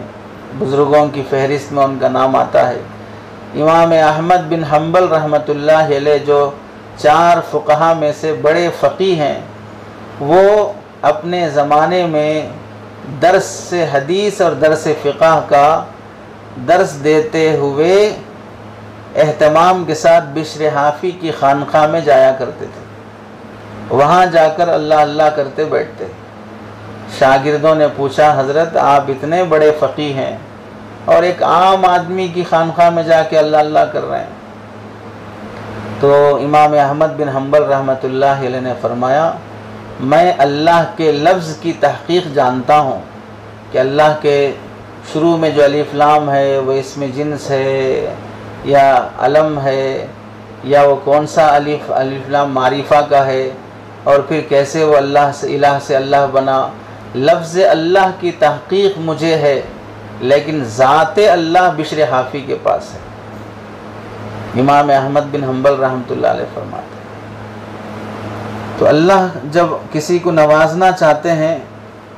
बुज़ुर्गों की फहरिस्त में उनका नाम आता है। इमाम अहमद बिन हम्बल रहमतुल्लाह अलैह जो 4 फ़ुक़हा में से बड़े फ़क़ीह हैं, वो अपने ज़माने में दर्स से हदीस और दर्स फ़िक़ह का दर्स देते हुए एहतमाम के साथ बिश्र हाफ़ी की खानक़ाह में जाया करते थे। वहाँ जाकर अल्लाह अल्लाह करते बैठते। शागिर्दों ने पूछा, हज़रत आप इतने बड़े फ़क़ीह हैं और एक आम आदमी की खानक़ाह में जाके अल्लाह अल्लाह कर रहे हैं। तो इमाम अहमद बिन हम्बल रहमतुल्लाह अलैह ने फरमाया, मैं अल्लाह के लफ्ज़ की तहक़ीक़ जानता हूँ कि अल्लाह के शुरू में जो अलिफ लाम है वो इसमें जिन्स है या अलम है, या वो कौन सा अलिफ लाम मारिफा का है, और फिर कैसे वो अल्लाह से इलाह से अल्लाह बना। लफ्ज़ अल्लाह की तहक़ीक़ मुझे है, लेकिन ज़ाते अल्लाह बिश्र हाफ़ी के पास है। इमाम अहमद बिन हम्बल रहमतुल्लाह अलैह फरमाते। तो अल्लाह जब किसी को नवाजना चाहते हैं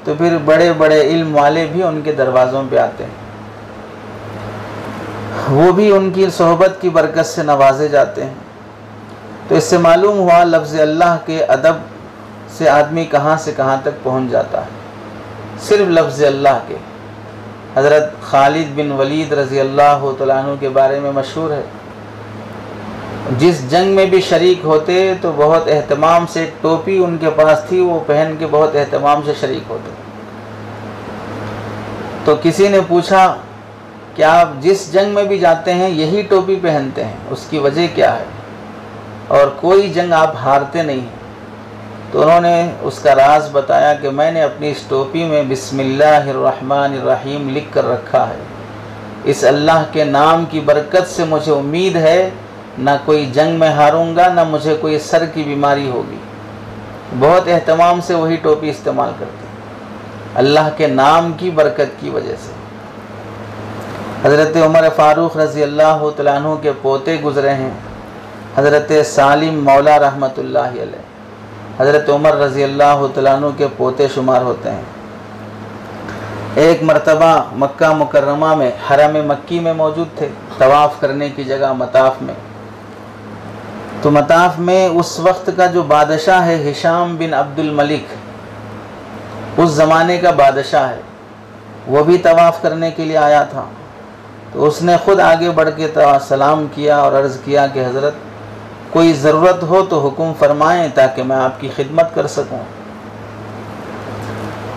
तो फिर बड़े बड़े इल्म वाले भी उनके दरवाज़ों पे आते हैं, वो भी उनकी सोहबत की बरकत से नवाजे जाते हैं। तो इससे मालूम हुआ लफ्ज़ अल्लाह के अदब से आदमी कहाँ से कहाँ तक पहुँच जाता है, सिर्फ लफ्ज़ अल्लाह के। हज़रत खालिद बिन वलीद रज़ी अल्लाह तआला अन्हु के बारे में मशहूर है, जिस जंग में भी शरीक होते तो बहुत एहतमाम से, एक टोपी उनके पास थी, वो पहन के बहुत एहतमाम से शरीक होते। तो किसी ने पूछा कि आप जिस जंग में भी जाते हैं यही टोपी पहनते हैं, उसकी वजह क्या है, और कोई जंग आप हारते नहीं हैं? तो उन्होंने उसका राज बताया कि मैंने अपनी इस टोपी में बिस्मिल्लाहिर्रहमानिर्रहीम लिख कर रखा है। इस अल्लाह के नाम की बरकत से मुझे उम्मीद है ना कोई जंग में हारूंगा, ना मुझे कोई सर की बीमारी होगी। बहुत एहतमाम से वही टोपी इस्तेमाल करते हैं, अल्लाह के नाम की बरकत की वजह से। हज़रत उमर फ़ारूक़ रज़ी अल्लाह तआला अन्हु के पोते गुज़रे हैं, हज़रत सालिम मौला रहमतुल्लाह अलैह, हज़रत उमर रज़ी अल्लाह तआला अन्हु के पोते शुमार होते हैं। एक मरतबा मक्का मुकर्रमा में हरम मक्की में मौजूद थे, तवाफ़ करने की जगह मताफ़ में। तो मताफ़ में उस वक्त का जो बादशाह है हिशाम बिन अब्दुल मलिक, उस ज़माने का बादशाह है, वो भी तवाफ़ करने के लिए आया था। तो उसने ख़ुद आगे बढ़ के सलाम किया और अर्ज़ किया कि हज़रत कोई ज़रूरत हो तो हुक्म फरमाएं ताकि मैं आपकी खिदमत कर सकूं।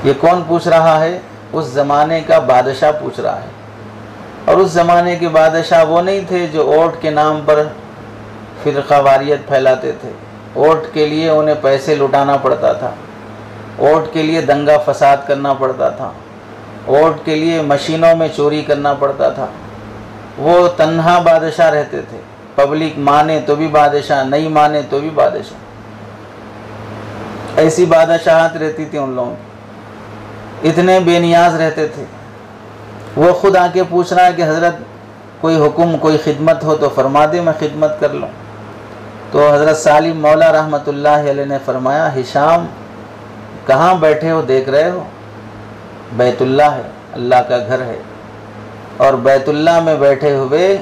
ये कौन पूछ रहा है? उस ज़माने का बादशाह पूछ रहा है। और उस ज़माने के बादशाह वो नहीं थे जो ओट के नाम पर फ़िरक़ावारियत फैलाते थे। ओट के लिए उन्हें पैसे लुटाना पड़ता था, ओट के लिए दंगा फसाद करना पड़ता था, ओट के लिए मशीनों में चोरी करना पड़ता था। वो तन्हा बादशाह रहते थे, पब्लिक माने तो भी बादशाह, नहीं माने तो भी बादशाह। ऐसी बादशाहत रहती थी उन लोगों की, इतने बेनियाज रहते थे। वो खुद आके पूछ रहा है कि हज़रत कोई हुक्म, कोई खिदमत हो तो फरमा दे, मैं खिदमत कर लूँ। तो हज़रत सालिम मौला रहमतुल्लाह अलैह ने फरमाया, हिशाम कहाँ बैठे हो, देख रहे हो? बैतुल्लाह है, अल्लाह का घर है, और बैतुल्लाह में बैठे हुए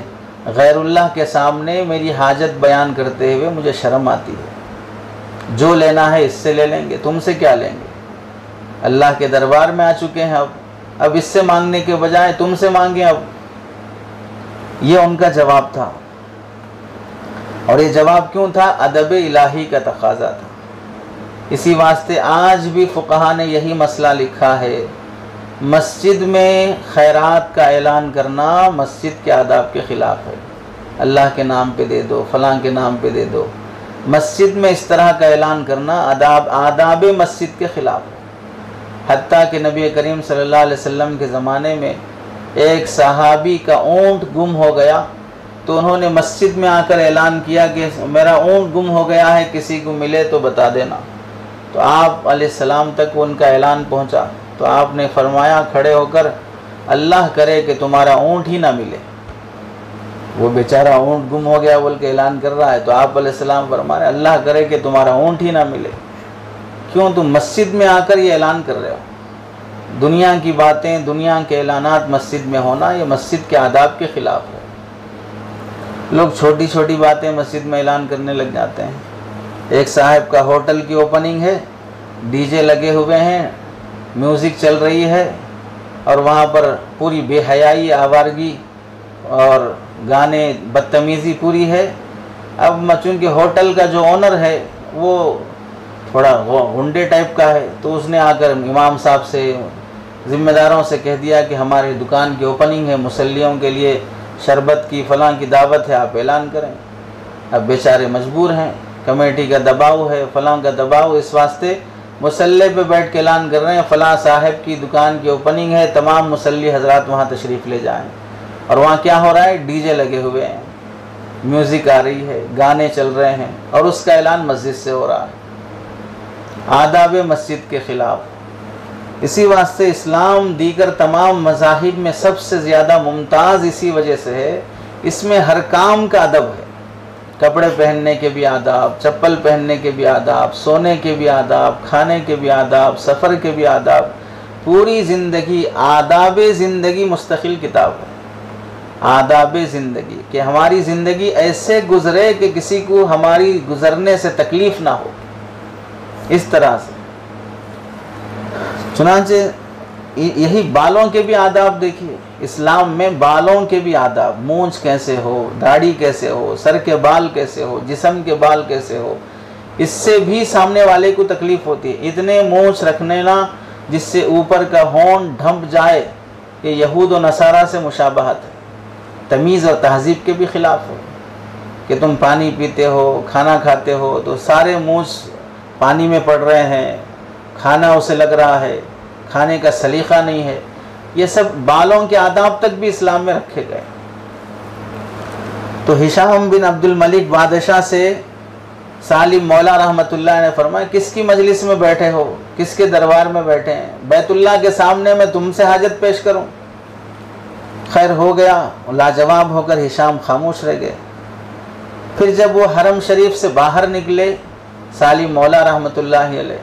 गैरुल्लाह के सामने मेरी हाजत बयान करते हुए मुझे शर्म आती है। जो लेना है इससे ले लेंगे, तुमसे क्या लेंगे? अल्लाह के दरबार में आ चुके हैं, अब इससे मांगने के बजाय तुमसे मांगे। अब ये उनका जवाब था। और ये जवाब क्यों था? अदब इलाही का तकाजा था। इसी वास्ते आज भी फ़ुक़हा ने यही मसला लिखा है, मस्जिद में खैरात का ऐलान करना मस्जिद के आदाब के ख़िलाफ़ है। अल्लाह के नाम पे दे दो, फ़लाँ के नाम पे दे दो। मस्जिद में इस तरह का ऐलान करना आदाब मस्जिद के ख़िलाफ़ है। हत्ता कि नबी करीम सल्लल्लाहु अलैहि वसल्लम के ज़माने में एक सहाबी का ऊँट गुम हो गया, तो उन्होंने मस्जिद में आकर ऐलान किया कि मेरा ऊँट गुम हो गया है, किसी को मिले तो बता देना। तो आप अलैहिस्सलाम तक उनका ऐलान पहुँचा। तो आपने फरमाया खड़े होकर, अल्लाह करे कि तुम्हारा ऊँट ही ना मिले। वो बेचारा ऊँट गुम हो गया बोल के ऐलान कर रहा है, तो आप अलैहिस्सलाम फरमा रहे अल्लाह करे कि तुम्हारा ऊँट ही ना मिले। क्यों? तुम मस्जिद में आकर ये ऐलान कर रहे हो। दुनिया की बातें, दुनिया के ऐलानात मस्जिद में होना, ये मस्जिद के आदाब के ख़िलाफ़ है। लोग छोटी छोटी बातें मस्जिद में ऐलान करने लग जाते हैं। एक साहब का होटल की ओपनिंग है, डीजे लगे हुए हैं, म्यूज़िक चल रही है और वहाँ पर पूरी बेहयाई, आवारगी और गाने, बदतमीज़ी पूरी है। अब चूँकि होटल का जो ओनर है वो थोड़ा गुंडे टाइप का है, तो उसने आकर इमाम साहब से, ज़िम्मेदारों से कह दिया कि हमारी दुकान की ओपनिंग है, मुसल्लियों के लिए शरबत की फ़लाँ की दावत है, आप ऐलान करें। अब बेचारे मजबूर हैं, कमेटी का दबाव है, फ़लाँ का दबाव, इस वास्ते मुसल्ले पे बैठ के ऐलान कर रहे हैं फ़लाँ साहब की दुकान की ओपनिंग है, तमाम मुसल्ली हजरात वहाँ तशरीफ़ ले जाएं। और वहाँ क्या हो रहा है, डीजे लगे हुए हैं, म्यूज़िक आ रही है, गाने चल रहे हैं और उसका ऐलान मस्जिद से हो रहा है, आदाब मस्जिद के ख़िलाफ़। इसी वास्ते इस्लाम दीगर तमाम मज़ाहिब में सबसे ज़्यादा मुमताज़ इसी वजह से है, इसमें हर काम का अदब है। कपड़े पहनने के भी आदाब, चप्पल पहनने के भी आदाब, सोने के भी आदाब, खाने के भी आदाब, सफ़र के भी आदाब, पूरी ज़िंदगी आदाब ज़िंदगी मुस्तकिल किताब है। आदाब ज़िंदगी कि हमारी ज़िंदगी ऐसे गुज़रे कि किसी को हमारी गुज़रने से तकलीफ़ ना हो, इस तरह से। चुनांचे यही बालों के भी आदाब देखिए, इस्लाम में बालों के भी आदाब, मूंछ कैसे हो, दाढ़ी कैसे हो, सर के बाल कैसे हो, जिस्म के बाल कैसे हो, इससे भी सामने वाले को तकलीफ़ होती है। इतने मूंछ रखने ना जिससे ऊपर का होंठ ढंप जाए, ये यहूद और नसारा से मुशाबहत है, तमीज़ और तहज़ीब के भी ख़िलाफ़ है। कि तुम पानी पीते हो, खाना खाते हो तो सारे मूंछ पानी में पड़ रहे हैं, खाना उसे लग रहा है, खाने का सलीक़ा नहीं है। ये सब बालों के आदाब तक भी इस्लाम में रखे गए। तो हिशाम बिन अब्दुल मलिक बादशाह से सालिम मौला रहमतुल्लाह ने फरमाया, किसकी मजलिस में बैठे हो, किसके दरबार में बैठे हैं? बैतुल्लाह के सामने मैं तुमसे हाजत पेश करूं? खैर हो गया, लाजवाब होकर हिशाम खामोश रह गए। फिर जब वो हरम शरीफ से बाहर निकले सालिम मौला रहमतुल्लाह अलैह,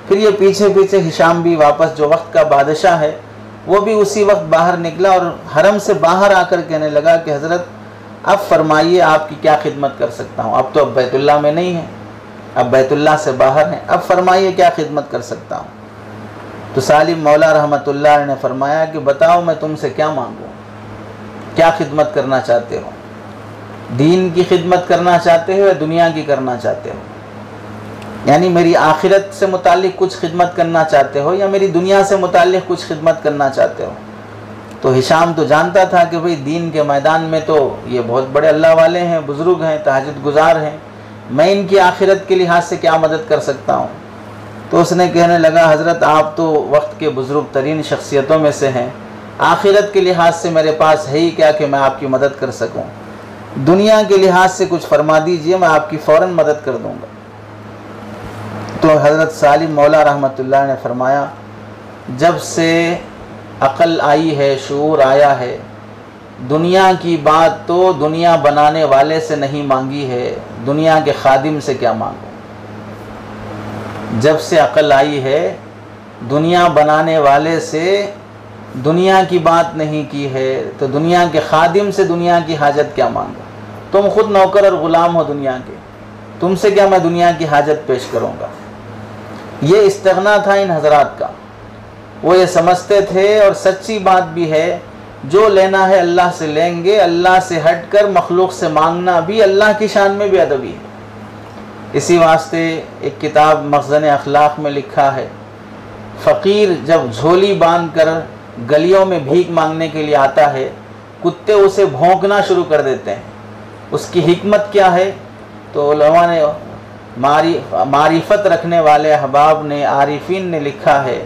फिर ये पीछे पीछे हिशाम भी वापस, जो वक्त का बादशाह है वो भी उसी वक्त बाहर निकला और हरम से बाहर आकर कहने लगा कि हज़रत अब फरमाइए आपकी क्या खिदमत कर सकता हूँ। अब तो अब बैतुल्लाह में नहीं है, अब बैतुल्लाह से बाहर हैं, अब फरमाइए क्या खिदमत कर सकता हूँ। तो सालिम मौला रहमतुल्लाह ने फरमाया कि बताओ मैं तुमसे क्या मांगूँ, क्या खिदमत करना चाहते हो? दीन की खिदमत करना चाहते हो या दुनिया की करना चाहते हो? यानी मेरी आखिरत से मुतालिक कुछ खिदमत करना चाहते हो या मेरी दुनिया से मुतालिक कुछ खिदमत करना चाहते हो? तो हिशाम तो जानता था कि भाई दीन के मैदान में तो ये बहुत बड़े अल्लाह वाले हैं, बुज़ुर्ग हैं, तहज्जुद गुजार हैं, मैं इनकी आखिरत के लिहाज से क्या मदद कर सकता हूँ? तो उसने कहने लगा, हज़रत आप तो वक्त के बुज़ुर्ग तरीन शख्सियतों में से हैं, आखिरत के लिहाज से मेरे पास है ही क्या कि मैं आपकी मदद कर सकूँ? दुनिया के लिहाज से कुछ फरमा दीजिए, मैं आपकी फ़ौरन मदद कर दूँगा। तो हज़रत सालिम मौला रहमतुल्लाह ने फरमाया, जब से अक़ल आई है, शऊर आया है, दुनिया की बात तो दुनिया बनाने वाले से नहीं मांगी है, दुनिया के खादिम से क्या मांगो? जब से अक़ल आई है, दुनिया बनाने वाले से दुनिया की बात नहीं की है, तो दुनिया के खादिम से दुनिया की हाजत क्या मांगो? तुम खुद नौकर और ग़ुलाम हो दुनिया के, तुमसे क्या मैं दुनिया की हाजत पेश करूँगा? ये इस्तिग़ना था इन हज़रात का। वो ये समझते थे और सच्ची बात भी है, जो लेना है अल्लाह से लेंगे, अल्लाह से हटकर मखलूक से मांगना भी अल्लाह की शान में बेअदबी है। इसी वास्ते एक किताब मख़ज़न अखलाक़ में लिखा है, फ़कीर जब झोली बांध कर गलियों में भीख मांगने के लिए आता है, कुत्ते उसे भौंकना शुरू कर देते हैं। उसकी हिकमत क्या है? तो उलमा ने, मारिफत रखने वाले अहबाब ने, आरिफीन ने लिखा है,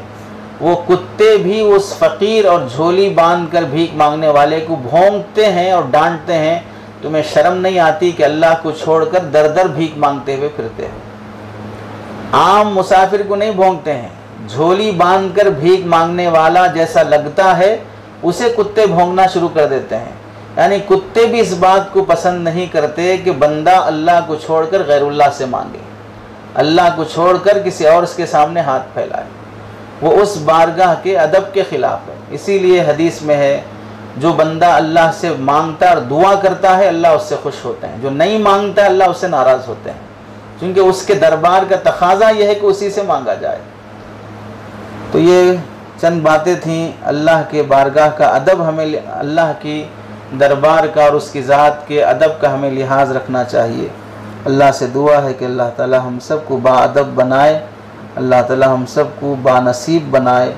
वो कुत्ते भी उस फ़कीर और झोली बांध कर भीख मांगने वाले को भौंकते हैं और डांटते हैं, तुम्हें शर्म नहीं आती कि अल्लाह को छोड़कर दर दर भीख मांगते हुए फिरते हो? आम मुसाफिर को नहीं भौंकते हैं, झोली बांधकर भीख मांगने वाला जैसा लगता है उसे कुत्ते भौंकना शुरू कर देते हैं। यानी कुत्ते भी इस बात को पसंद नहीं करते कि बंदा अल्लाह को छोड़कर गैरुल्लाह से मांगे, अल्लाह को छोड़कर किसी और के सामने हाथ फैलाए। वो उस बारगाह के अदब के ख़िलाफ़ है। इसीलिए हदीस में है, जो बंदा अल्लाह से मांगता और दुआ करता है अल्लाह उससे खुश होते हैं, जो नहीं मांगता है अल्लाह उससे नाराज़ होते हैं, क्योंकि उसके दरबार का तकाज़ा यह है कि उसी से मांगा जाए। तो ये चंद बातें थीं अल्लाह के बारगाह का अदब, हमें अल्लाह की दरबार का और उसकी ज़ात के अदब का हमें लिहाज रखना चाहिए। अल्लाह से दुआ है कि अल्लाह ताला हम सबको बाअदब बनाए, अल्लाह ताला हम सबको बानसीब बनाए।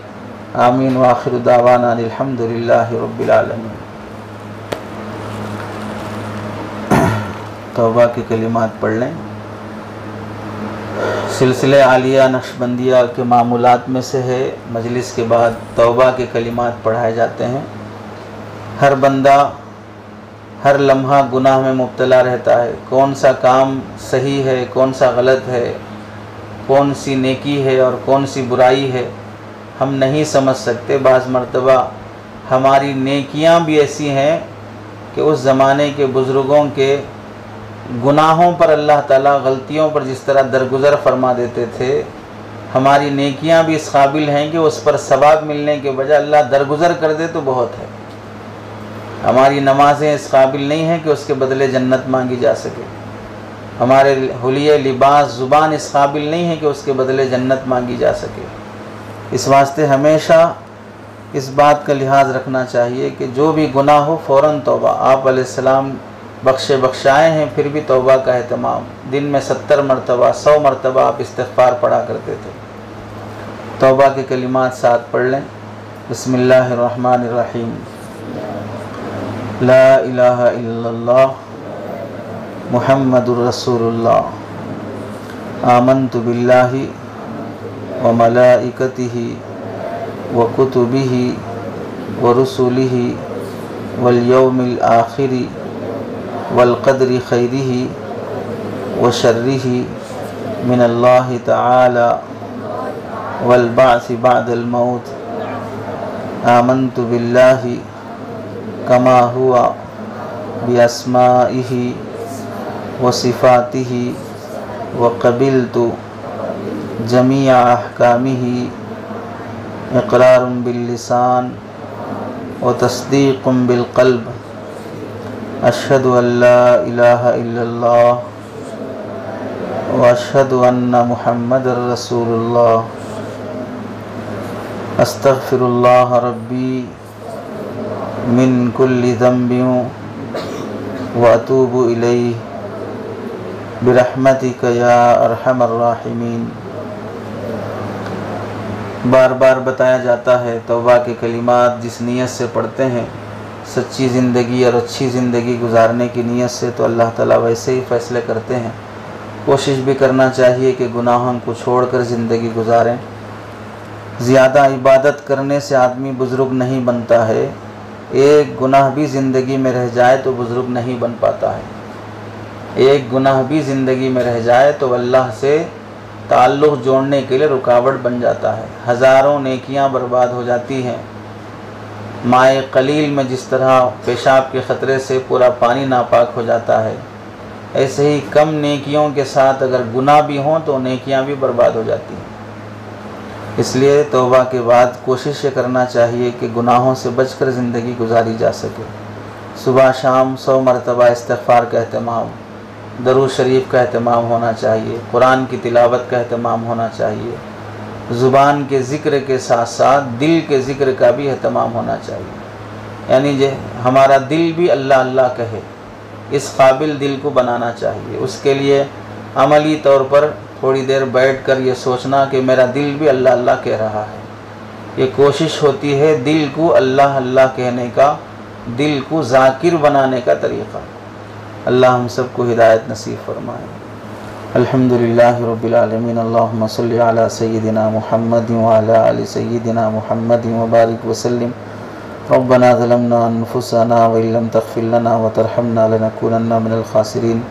आमीन व आखिर दावाना अल्हम्दुलिल्लाहि रब्बिल आलमीन। तौबा के कलिमात पढ़ लें। सिलसिले आलिया नक्शबंदिया के मामूलात में से है, मजलिस के बाद तौबा के कलिमात पढ़ाए जाते हैं। हर बंदा हर लम्हा गुनाह में मुब्तला रहता है। कौन सा काम सही है, कौन सा गलत है, कौन सी नेकी है और कौन सी बुराई है, हम नहीं समझ सकते। बाज़ मर्तबा हमारी नेकियां भी ऐसी हैं कि उस ज़माने के बुज़ुर्गों के गुनाहों पर अल्लाह ताला गलतियों पर जिस तरह दरगुज़र फरमा देते थे, हमारी नेकियां भी इस काबिल हैं कि उस पर सवाब मिलने के बजाय अल्लाह दरगुज़र कर दे तो बहुत है। हमारी नमाज़ें इस काबिल नहीं हैं कि उसके बदले जन्नत मांगी जा सके। हमारे हुलिये लिबास ज़ुबान इस काबिल नहीं है कि उसके बदले जन्नत मांगी जा सके। इस वास्ते हमेशा इस बात का लिहाज रखना चाहिए कि जो भी गुनाह हो फ़ौरन तौबा। आप अलैहिस्सलाम बख्शाए हैं, फिर भी तौबा का एहतमाम। दिन में 70 मरतबा 100 मरतबा आप इस्तिग़फ़ार पढ़ा करते थे। तौबा के कलिमात साथ पढ़ लें। बिस्मिल्लाहिर्रहमानिर्रहीम। ला इलाहा इल्लल्लाह मुहम्मदुर रसूलुल्लाह। आमन्तु बिल्लाहि व मलाइकतिहि व कुतुबिहि व रुसुलिहि वल यौमिल आखिरि वल क़द्रि खैरिहि व शर्रिहि मिनल्लाहि तआला वल बाअस बअदल मौत। आमन्तु बिल्लाहि कमा हुआ बिअस्माइहि व सिफ़ातिहि व क़बिलतु जमीअ अहकामिहि इक़रारुन बिल्लिसान व तस्दीक़ुन बिलक़ल्ब। अशहदु अल्ला इलाहा इल्लल्लाह व अशहदु अन्ना मुहम्मदर रसूलुल्लाह। अस्तग़फ़िरुल्लाह रब्बी मिन कुल्लि ज़ंबिन व अतूबु इलैहि बिरहमतिका या अरहमर राहिमीन। बार बार बताया जाता है तौबा के कलिमात जिस नीयत से पढ़ते हैं, सच्ची ज़िंदगी और अच्छी ज़िंदगी गुजारने की नीयत से, तो अल्लाह ताला वैसे ही फ़ैसले करते हैं। कोशिश भी करना चाहिए कि गुनाहों को छोड़कर ज़िंदगी गुजारें। ज़्यादा इबादत करने से आदमी बुज़ुर्ग नहीं बनता है। एक गुनाह भी ज़िंदगी में रह जाए तो बुज़ुर्ग नहीं बन पाता है। एक गुनाह भी ज़िंदगी में रह जाए तो अल्लाह से ताल्लुक़ जोड़ने के लिए रुकावट बन जाता है। हज़ारों नेकियां बर्बाद हो जाती हैं। माए कलील में जिस तरह पेशाब के ख़तरे से पूरा पानी नापाक हो जाता है, ऐसे ही कम नेकियों के साथ अगर गुनाह भी हों तो नेकियां भी बर्बाद हो जाती हैं। इसलिए तौबा के बाद कोशिश ये करना चाहिए कि गुनाहों से बचकर ज़िंदगी गुजारी जा सके। सुबह शाम 100 मरतबा इस्तिग़फ़ार का एहतमाम, दरूद शरीफ का एहतमाम होना चाहिए, कुरान की तिलावत का एहतमाम होना चाहिए। ज़ुबान के ज़िक्र के साथ साथ दिल के ज़िक्र का भी एहतमाम होना चाहिए। यानी जो हमारा दिल भी अल्लाह अल्लाह कहे, इस काबिल दिल को बनाना चाहिए। उसके लिए अमली तौर पर थोड़ी देर बैठकर ये सोचना कि मेरा दिल भी अल्लाह अल्लाह कह रहा है। ये कोशिश होती है दिल को अल्लाह अल्लाह कहने का, दिल को ज़ाकिर बनाने का तरीक़ा। अल्लाह हम सबको हिदायत नसीब फरमाए। अल्हम्दुलिल्लाहि रब्बिल आलमीन। अल्लाहुम्मा सल्लि अला सय्यिदिना मुहम्मदिन व अला आलि सय्यिदिना मुहम्मदिन व बारिक व सल्लिम। रब्बना ज़लमना अनफुसना व इल्लम तग़फ़िर लना व तरहमना लनकूनन्ना मिनल ख़ासिरीन।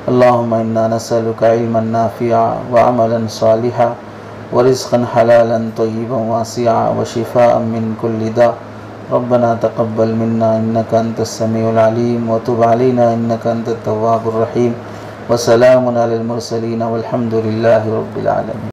अल्लाहुम्मा इन्ना नसअलुका इल्मन नाफ़िअ व अमलन सालिहा व रिज़्क़न हलालन तय्यिबन वासिअ व शिफ़ाअन मिन कुल्लि दा। रब्बना तक़ब्बल मिन्ना इन्नका अंतस समीउल अलीम व तुब अलैना इन्नका अंतत तव्वाबुर रहीम। व सलामुन अलल मुरसलीन वल्हम्दुलिल्लाहि रब्बिल आलमीन।